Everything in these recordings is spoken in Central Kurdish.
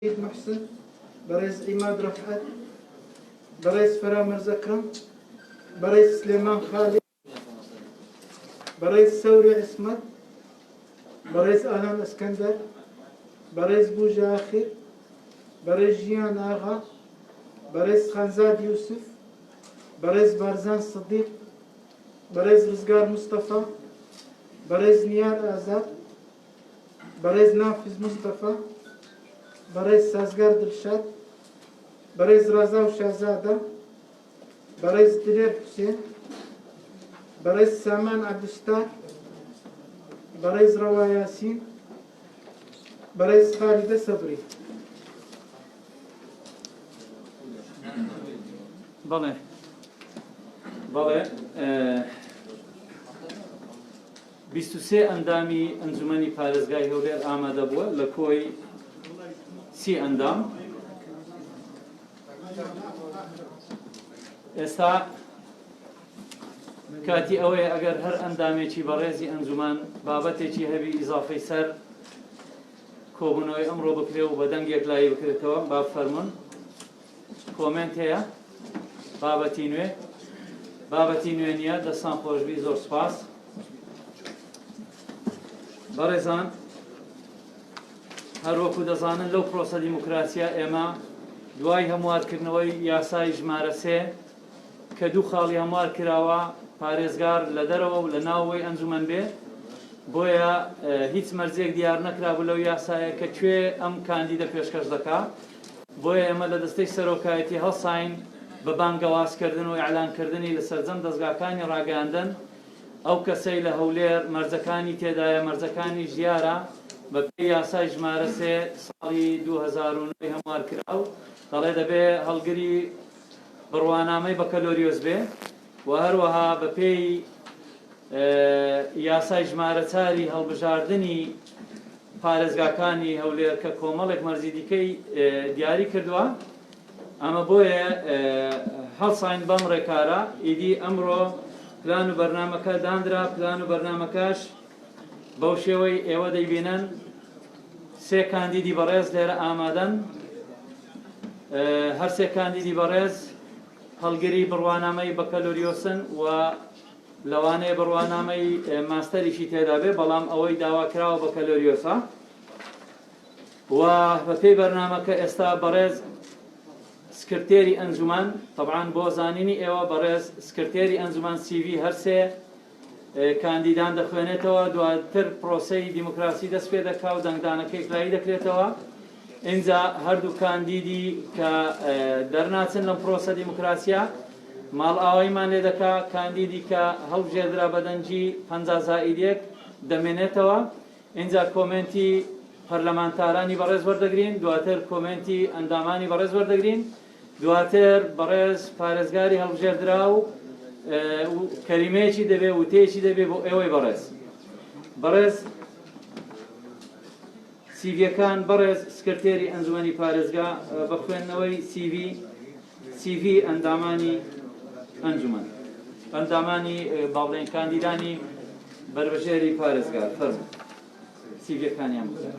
محسن برئيس عماد رفعت برئيس فرامرز أكرم برئيس سليمان خالد برئيس ثوري عصمت برئيس آلان اسكندر برئيس بوجا آخر برئيس جيان آغا برئيس خانزاد يوسف برئيس بارزان صديق برئيس رزقار مصطفى برئيس نيار آزاد برئيس نافذ مصطفى برئيس سازگار دلشاد برئيس رازا وشازادة برئيس دلير حسين برئيس سامان عبدالستار برئيس روا ياسين برئيس خالد صبري. بله بیستوسێ ئەندامی ئەنجومەنی پارێزگای هەولێر ئامادە بووە لە کۆی 30 ئەندام. ئێستا کاتی ئەوەیە ئەگەر هەر ئەندامێکی بەڕێزی ئەنجومان بابەتێکی هەبی ئیزافەی سەر کۆبوونەوەی ئەمڕۆ بکرێ و بە دەنگێک لای بکرێتەوە با فەرمون. کۆمنت هەیە؟ بابەتی نوێ نییە. دەستان خۆشبی، زۆر سپاس. بەڕێزان، هەروەکو دەزانن لەو پرۆسە دیموکراسیە ئێمە دوای هەموارکردنەوەی یاسای ژمارە 3 کە دوو خاڵی هەموار کراوە پارێزگار لە دەرەوە و لە ناوەوەی ئەنجومەن بێ، بۆیە هیچ مەرجێک دیار نەکرابوو لەو یاسایە کە کوێ ئەم کاندیدە پێشکەش دەکات. بۆیە ئێمە لە دەستەی سەرۆکایەتی هەڵساین بە بانگەوازکردن و ئیعلانکردنی لە سەرجەم دەستگاکانی ڕاگەاندن ئەو کەسەی لە هەولێر مەرجەکانی تێدایە مەرجەکانی ژیارە بە پێی یاسای ژمارە 3 ساڵی 2009 هەموار کراو، دەڵێ دەبێ هەڵگری بڕوانامەی بەکەلۆریۆس بێ و هەروەها بە پێی یاسای ژمارە 4 هەڵبژاردننی پارێزگاکانی هەولێر کە کۆمەڵێک مەرجی دیکەی دیاری کردووە. ئەمە بۆیە هەڵساین بەم ڕێکارە. ئیدی ئەمڕۆ پلان و بەرنامەکە دانرا. پلان و بەرنامەکەش بەو شێوەی ئێوە دەیبینن 3 کاندیدی بەڕێز لێرە ئامادەن. هەر 3 کاندیدی بەڕێز هەڵگری بڕوانامەی بەکەلۆریۆسن و لەوانەیە بڕوانامەی ماستەریشی تێدا بێ، بەڵام ئەوەی داواکراوە بەکەلۆریۆسە. و بە پێی بەرنامەکە ئێستا بەڕێز سکرتێری ئەنجومان، طبعاً بۆ زانینی ئێوە بەڕێز سکرتێری ئەنجومان CV هەر 3 کاندیدان دەخوێنێتەوە، دواتر پرۆسەی دیموکراسی دەست پێ دەکا و دەنگدانەکەی لای دەکرێتەوە. اینجا هەردوو کاندیدی کە دەرناچن لەم پرۆسە دیموکراسیە ماڵ ئاواییمان لێ دەکا. کاندیدی کە هەڵبژێردرا بە دەنگی 50 دەمێنێتەوە. اینجا کۆمنتی پەرلەمانتارانی بەڕێز وەردەگرین، دواتر کۆمنتی ئەندامانی بەڕێز وەردەگرین، دواتر بەڕێز پارێزگاری هەڵبژێردرا و کەریمەیەکی دەبێ وتەیەکی دەبێ بۆ ئێوەی بەڕێز سیڤیەکان. بەڕێز سکرتێری ئەنجومەنی پارێزگا بە خوێندنەوەی CV ئەندامانی ئەنجومەن، ئەندامانی باڵێن کاندیدانی بربەژێری پارێزگار. فەرموو سیڤیەکانیان بکە.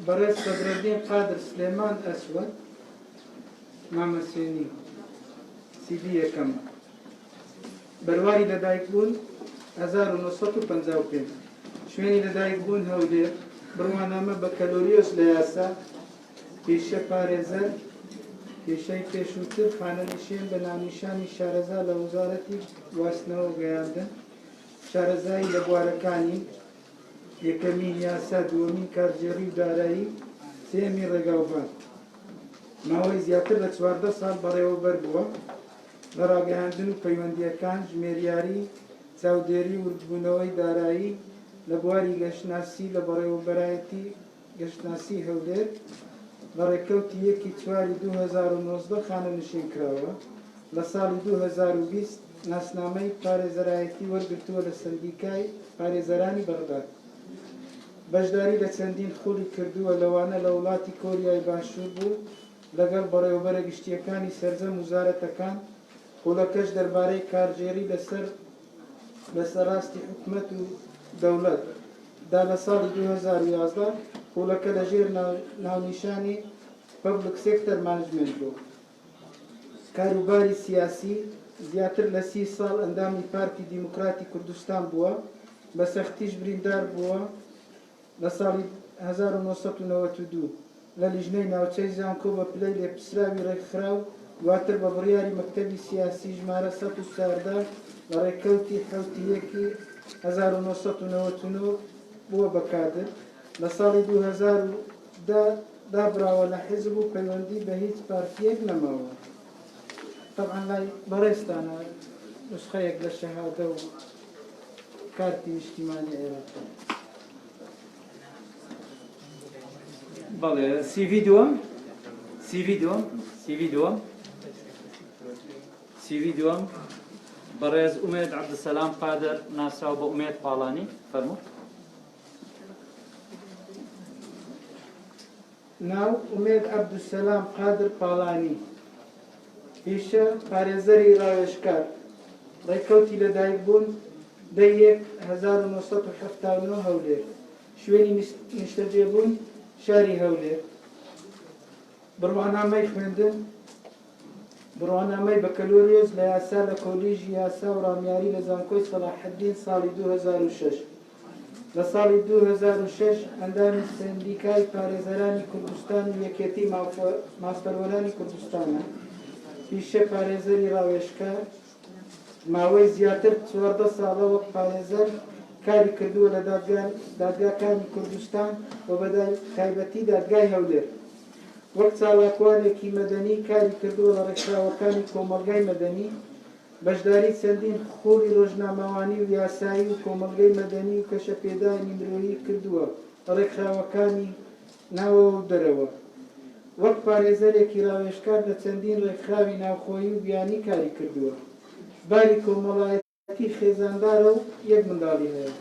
برئيس بدرالدين قادر سليمان أسود ماما سيني سيدية كم برواري لدايك بون 1955 شويني لدايك بون هولير بروانامة بكالوريوس لياسا كيشة باريزر كيشة كيشوتر خانة نشين بنامنشاني شارزا لوزارتي واسنو وغياندن شارزاي لبواركاني یەکەمین یاسا، دووەمین کارژێڕی و دارایی، سێمی ڕێگاوبار. ماوەی زیاتر لە 14 ساڵ بەڕێوەبەر بووە لە ڕاگەیاندن و پەیوەندیەکان، ژمێریاری، چاودێری و وردبوونەوەی دارایی لە بواری گەشتناسی لە بەڕێوەبەرایەتی گەشتناسی هەولێر لە ڕێکەوتی 1/4/2019 خانە نشین کراوە. لە ساڵی 2020 ناسنامەی پارێزەرایەتی وەرگرتووە لە سندیکای پارێزەرانی بەغداد. بەشداری لە چەندین خوڵی کردووە، لەوانە لە وڵاتی کۆریای باشوور بوو لەگەڵ بەڕێوەبەرە گشتیەکانی سەرجەم وزارەتەکان. خۆڵەکەش دەربارەی کارژێری لەسەر ڕاستی حکومەت و دەوڵەت دا لە ساڵی 2011 پۆلەکە لەژێر ناونیشانی پەبلیک سێکتەر مانجمنت بوو. کاروباری سیاسی زیاتر لە 30 ساڵ ئەندامی پارتی دیموکراتی کوردستان بووە، بە سەختیش بریندار بووە. لە ساڵی 1992 لە لیژنەی ناوچەی زانکۆ بە پلەی لێپسراوی ڕێکخراو دواتر بە بڕیاری مەکتەبی سیاسی ژمارە 114 لە ڕێککەوتی حوتیەکی 1999 بووە بەکادر. لە ساڵی 2010 دابراوە لە حیزب و پەیوەندی بە هیچ پارتیەک نەماوە. طبعا لای بەڕێستانە نسخەیەک لە شەهادە و کارتی نیشتیمانی عێراق. بەڵێ سیڤی دووەم سیڤی دووەم بەڕێز ئومێد عەبدولسەلام قادر ناسراو بە ئومێد پاڵانی فەرموو. ناو ئومێد عەبدولسەلام قادر پاڵانی، پیشە پارێزەری ڕاوێژکار، ڕێککەوتی لەدایکبوون 1979 هەولێر، شوێنی نیشتەجێبوون شاری هەولێر. بڕوانامەی خوێندن بڕوانامەی بەکەلۆریۆس لە یاسا لە کۆلیژی یاسا و ڕامیاری لە زانکۆی سەلاحەددین ساڵی 2006. لە ساڵی 2006 ئەندامی سندیکای پارێزەرانی کوردستان و یەکێتی ماستەروەرانی کوردستانە، پیشە پارێزەری ڕاوێژکار، ماوەی زیاتر 14 ساڵە وەک پارێزەر کاری کردووە لە دادگاکانی کوردستان و بە تایبەتی دادگای هەولێر. وەک چالاکوانێکی مەدەنی کاری کردووە لە ڕێکخراوەکانی کۆمەلگای مەدەنی، بەشداری چەندین خۆڵی ڕۆژنامەوانی و یاسایی و کۆمەلگەی مەدەنی و کەشەپێدانی مرۆیی کردووە لە ڕێکخراوەکانی ناوەوە و دەرەوە. وەک پارێزەرێکی ڕاوێژکار لە چەندین ڕێکخراوی ناوخۆیی و بیانی کاری کردووە. باری کۆمەڵایەتی خێزاندارە و یەک منداڵی هەیە.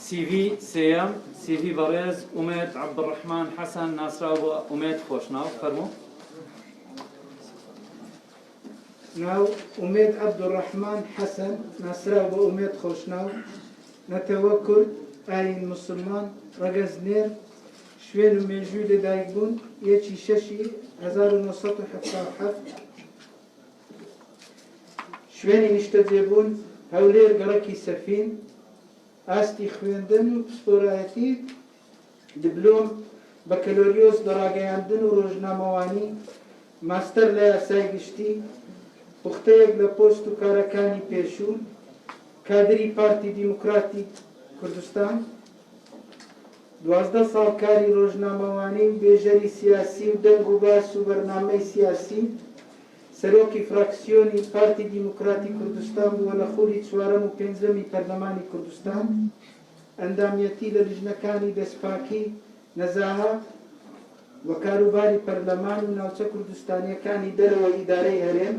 سیڤی سێیەم سیڤی بەڕێز ئومێد عەبدوڕەحمان حەسەن ناسراو بە ئومێد خۆشناو فەرموو. ناو ئومێد عەبدوڕەحمان حەسەن ناسراو بە ئومێد خۆشناو، نەتەوە کورد، ئاین موسڵمان، ڕەگەزنێر، شوێن و مێژووی لەدایکبوون 1/6/1977، شوێنی نیشتەجێبوون هەولێر گەڕەکی سەفین، ئاستی خوێندن و پسپۆرایەتی، دیپلۆم بەکەلۆریۆس لە ڕاگەیاندن و ڕۆژنامەوانی، ماستەر لە یاسای گشتی، پوختەیەک لە پۆست و کارەکانی پێشوو، کادری پارتی دیموکراتی کوردستان، 12 ساڵ کاری ڕۆژنامەوانی و بێژەری سیاسی و دەنگ و باس و بەرنامەی سیاسی، سەرۆکی فراکسیۆنی پارتی دیموکراتی کوردستان بووە لە خۆری 4ەم و 5ەمی پەرلەمانی کوردستان، ئەندامیەتی لە لیژنەکانی دەستپاکی نەزاها و کاروباری پەرلەمان و ناوچە کوردستانیەکانی دەرەوە ئیدارەی هەرێم،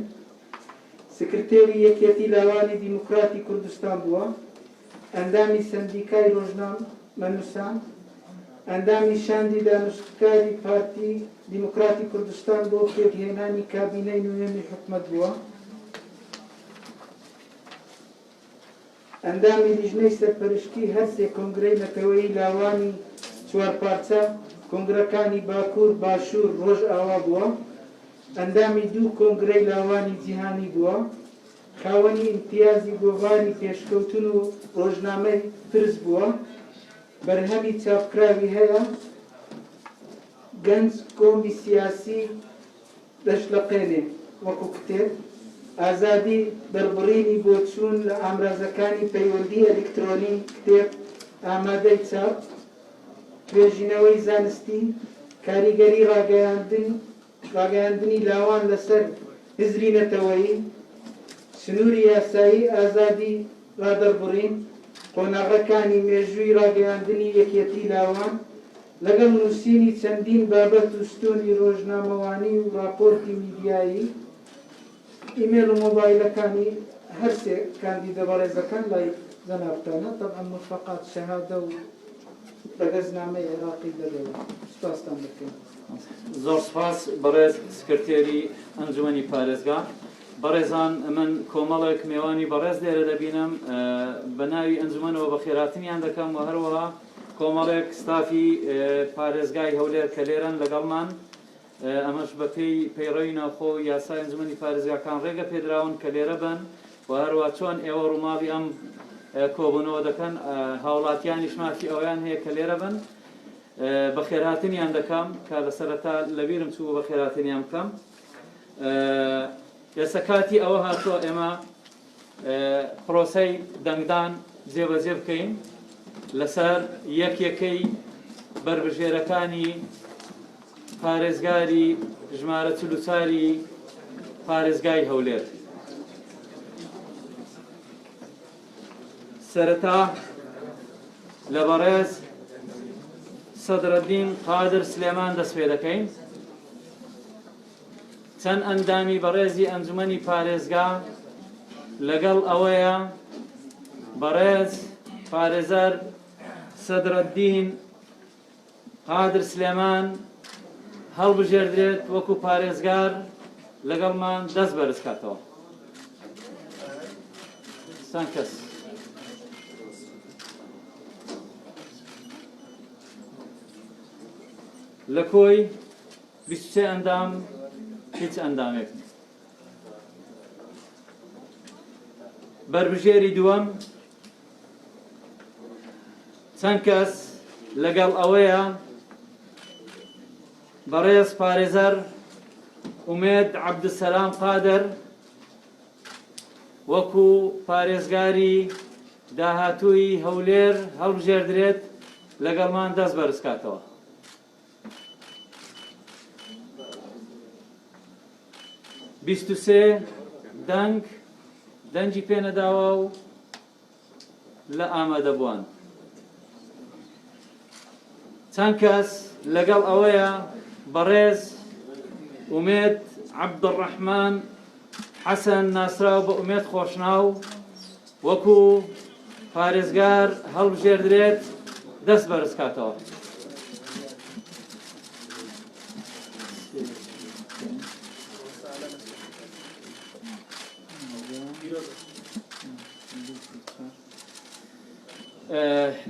سکرتێری یەکێتی لاوانی دیموکراتی کوردستان بووە، ئەندامی سندیکای ڕۆژنامەنووسان، ئەندامی شاندی دانوستکاری پارتی دیموکراتی کوردستان بۆ پێکهێنانی کابینەی نوێنی حکومەت بووە، ئەندامی لیژنەی سەرپەرشتی هەرسێ کۆنگرەی نەتەوەیی لاوانی 4 پارچە کۆنگرەکانی باکوور، باشوور، ڕۆژ ئاوا بووە، ئەندامی 2 کۆنگرەی لاوانی جیهانی بووە، خاوەنی ئیمتیازی گۆڤاری پێشکەوتن و ڕۆژنامەی فرز بووە، بەرهەمی چاپکراوی هەیە، گەنج کۆمی سیاسی دەشلەقێنێ وەکو کتێب، ئازادی دەربڕینی بۆ چوون لە ئامرازەکانی پەیوەندی ئەلکترۆنی کتێب ئامادەی چاپ، توێژینەوەی زانستی، کاریگەری ڕاگەیاندنی لاوان لەسەر هزری نەتەوەیی، سنووری یاسایی ئازادی ڕادەربڕین، قۆناغەکانی مێژووی ڕاگەیاندنی یەکێتی لاوان، لەگەڵ نووسینی چەندین بابەت و ستۆنی ڕۆژنامەوانی و راپۆرتی میدیایی، ئیمێل و مۆبایلەکانی هەرسێ کاندیدە بەڕێزەکان لای جەنابتانە، طبعا موفقات شەهادە و ڕەگەزنامەی عێراقی دەدەوە. سپاستان دەکەم. زۆر سپاس بەڕێز سکرتێری ئەنجومەنی پارێزگا. بەڕێزان من کۆمەڵێک میێوانی بەڕێز لێرە دەبینم بە ناوی ئەنجومەنەوە بە خێراتنیان دەکەم و هەروەها کۆمەڵێک ستافی پارێزگای هەولێر کە لێرەن لەگەڵمان ئەمەش بە پەیڕەوی ناوخۆ یاسای ئەنجومەنی پارێزگاکان ڕێگە پێدراون کە لێرە بن و هەروە چۆن ئێوە ڕووماڵی ئەم کۆبوونەوە دەکەن هاوڵاتیانی شماتی ئەویان هەیە کە لێرە بن بە خێراتنیان دەکەم کە لە سەرەتا لەبیرم چوو بە خێراتنیان بکەم ئێستا کاتی ئەوە هاتووە ئێمە پرۆسەی دەنگدان جێبەجێ بکەین لەسەر یەکێکەی بربژێرەکانی پارێزگاری ژمارە 44 پارێزگای هەولێر. سەرەتا لە بەڕێز سەدرەدین قادر سلێمان دەست پێ دەکەین. چەند ئەندامی بەڕێزی ئەنجومەنی پارێزگا لەگەڵ ئەوەیە بەڕێز پارێزەر سەدرەدین قادر سلێمان هەڵبژێردرێت وەکو پارێزگار لەگەڵمان دەست بەرز کاتەوە. چەند کەس لە کۆی 23 ئەندام هیچ ئەندامێک. بربژێری دووەم چەند کەس لەگەڵ ئەوەیە بەڕێز پارێزەر ئومێد عەبدولسەلام قادر وەکو پارێزگاری داهاتووی هەولێر هەڵبژێردرێت لەگەڵمان دەست بەرز کاتەوە. بیست و سێ دەنگی پێنەداوە و لە ئامادەبووان. چەند کەس لەگەڵ ئەوەیە بەڕێز ئومێد عەبدوڕەحمان حەسەن ناسراو بە ئومێد خۆشناو وەکو پارێزگار هەڵبژێردرێت دەست بەرز کاتەوە.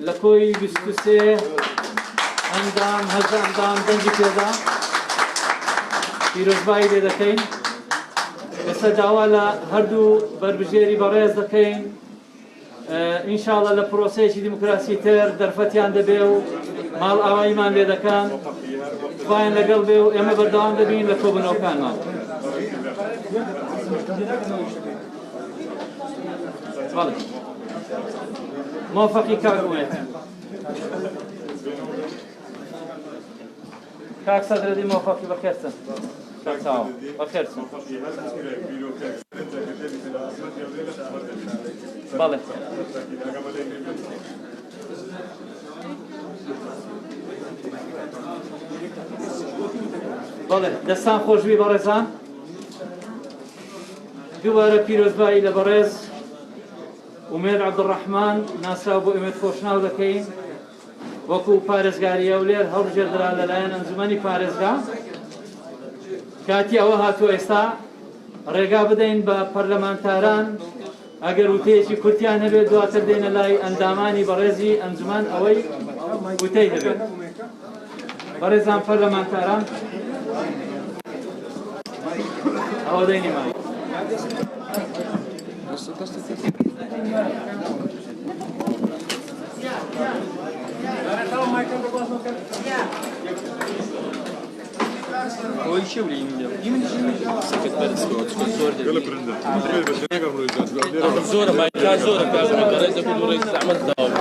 لە کۆی 23 ئەندام هەژدە ئەندام دەنگی پێدا پیرۆزبایی لێ دەکەین. ئێستا داوا لە هەردوو بربژێری بەڕێز دەکەین. ئینشاڵڵا لە پرۆسەیەکی دیموکراسی تر دەرفەتیان دەبێ و ماڵ ئاواییمان لێ دەکەن خوایان لەگەڵ بێ و ئێمە بەردەوام دەبین لە کۆبوونەوەکانمان. موافقی کاک ئومێد. کاک سەدرەدین موافقی بەخێرچن. بەخێرچن. بەڵێ. بەڵێ دەستان خۆشوی بەڕێزان. دووبارە پیرۆزبایی لە بەڕێز ئومێد عەبدوڕەحمان ناسراو بۆ ئومێد خۆشناو دەکەین وەکو پارێزگاری هەولێر هەڵبژێردرا لەلایەن ئەنجومەنی پارێزگا. کاتی ئەوە هاتووە ئێستا ڕێگا بدەین بە پەرلەمانتاران ئەگەر وتەیەکی کورتیان هەبێت دواتر دێنە لای ئەندامانی بەڕێزی ئەنجومەن ئەوەی وتەی هەبێت. بەڕێزان پەرلەمانتاران ئەوە دەینی مای. هو يشاور سكت بلد سكوت زور زور ما كان زور كان رئيس كل رئيس عمل داوم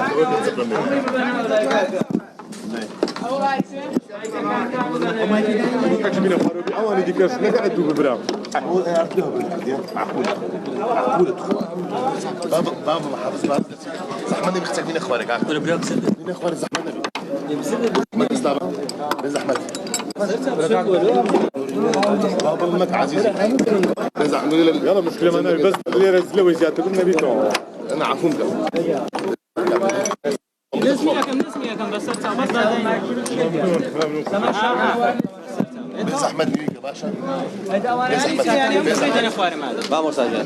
أنا ديكاس لا قاعد دوب برام. بابا محافظ بابا زحمتني بختك مين اخوانك ولا برام سد مين اخواني زحمتني ما تستعمل من زحمتي بابا امك عزيزي يلا مشكلة ما أنا بس اللي رزلوا زيادة قلنا بيتو انا عفونك نسميكم بس بعدين بس احمد نيجي باشا Vamos allá.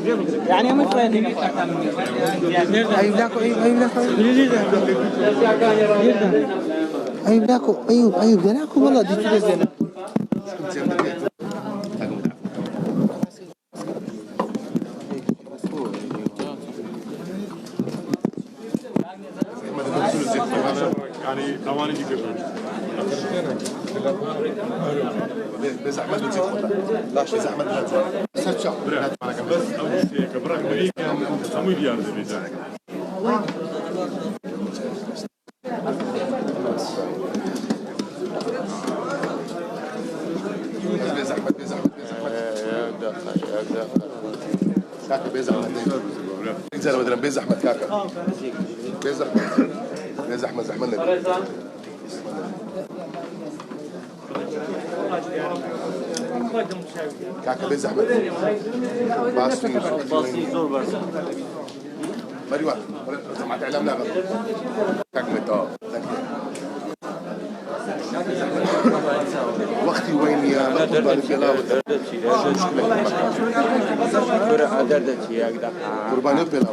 ايوب دناكم والله دي كده زين يعني ثواني دي كده بس احمد بتزيد لا بس احمد بتزيد بس اول شيء كبرك مليك سموي ديار ده بس احمد كاكا بيز احمد انزل بدل بيز احمد كاكا بيز احمد زحمنا كاكا بيز احمد باسي زور برس مريوان سمعت اعلامنا كاكا متاه وقتي وين يا قربان بلا